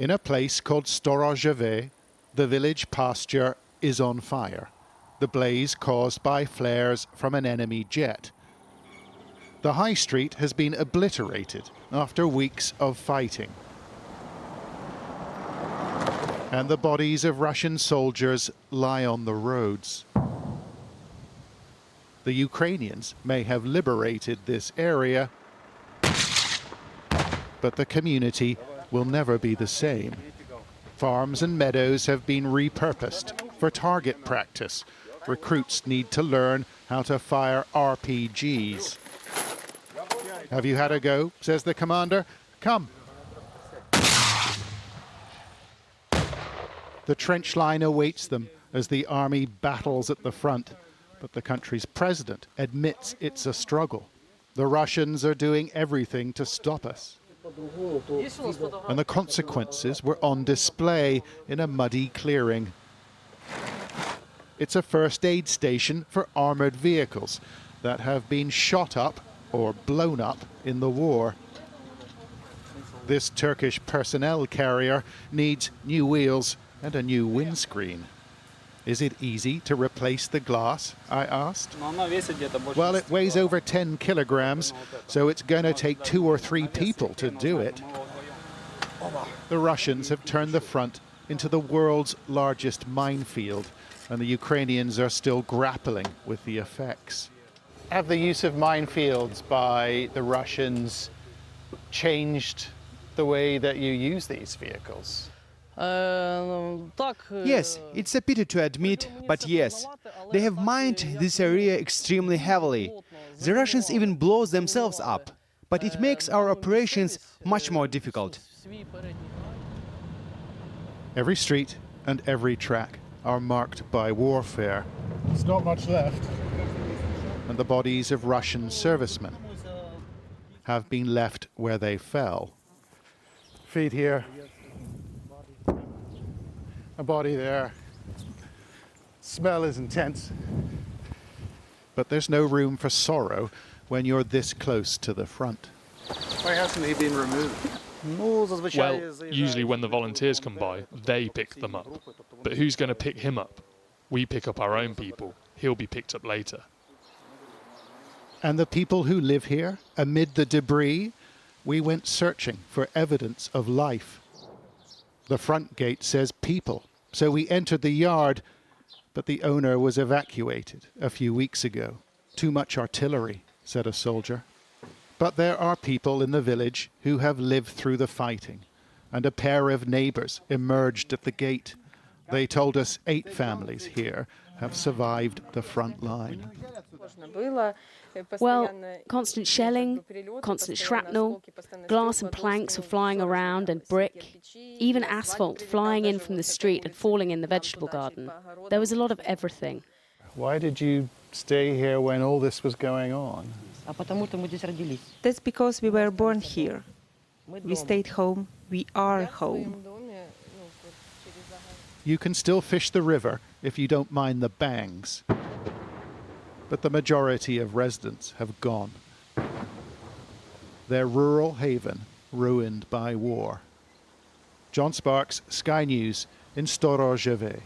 In a place called Storozheve, the village pasture is on fire, the blaze caused by flares from an enemy jet. The high street has been obliterated after weeks of fighting. And the bodies of Russian soldiers lie on the roads. The Ukrainians may have liberated this area, but the community will never be the same. Farms and meadows have been repurposed for target practice. Recruits need to learn how to fire RPGs. Have you had a go? Says the commander. Come. The trench line awaits them as the army battles at the front. But the country's president admits it's a struggle. The Russians are doing everything to stop us. And the consequences were on display in a muddy clearing. It's a first aid station for armored vehicles that have been shot up or blown up in the war. This Turkish personnel carrier needs new wheels and a new windscreen. Is it easy to replace the glass? I asked. Well, it weighs over 10 kilograms, so it's going to take 2 or 3 people to do it. The Russians have turned the front into the world's largest minefield, and the Ukrainians are still grappling with the effects. Have the use of minefields by the Russians changed the way that you use these vehicles? Yes, it's a pity to admit, but yes, they have mined this area extremely heavily. The Russians even blow themselves up, but it makes our operations much more difficult. Every street and every track are marked by warfare. There's not much left. And the bodies of Russian servicemen have been left where they fell. Feet here. A body there. Smell is intense. But there's no room for sorrow when you're this close to the front. Why hasn't he been removed? Well, usually when the volunteers come by, they pick them up. But who's going to pick him up? We pick up our own people. He'll be picked up later. And the people who live here, amid the debris, we went searching for evidence of life. The front gate says people, so we entered the yard, but the owner was evacuated a few weeks ago. Too much artillery, said a soldier. But there are people in the village who have lived through the fighting, and a pair of neighbors emerged at the gate. They told us 8 families here have survived the front line. Well, constant shelling, constant shrapnel, glass and planks were flying around and brick, even asphalt flying in from the street and falling in the vegetable garden. There was a lot of everything. Why did you stay here when all this was going on? That's because we were born here. We stayed home. We are home. You can still fish the river if you don't mind the bangs. But the majority of residents have gone. Their rural haven ruined by war. John Sparks, Sky News in Storozheve.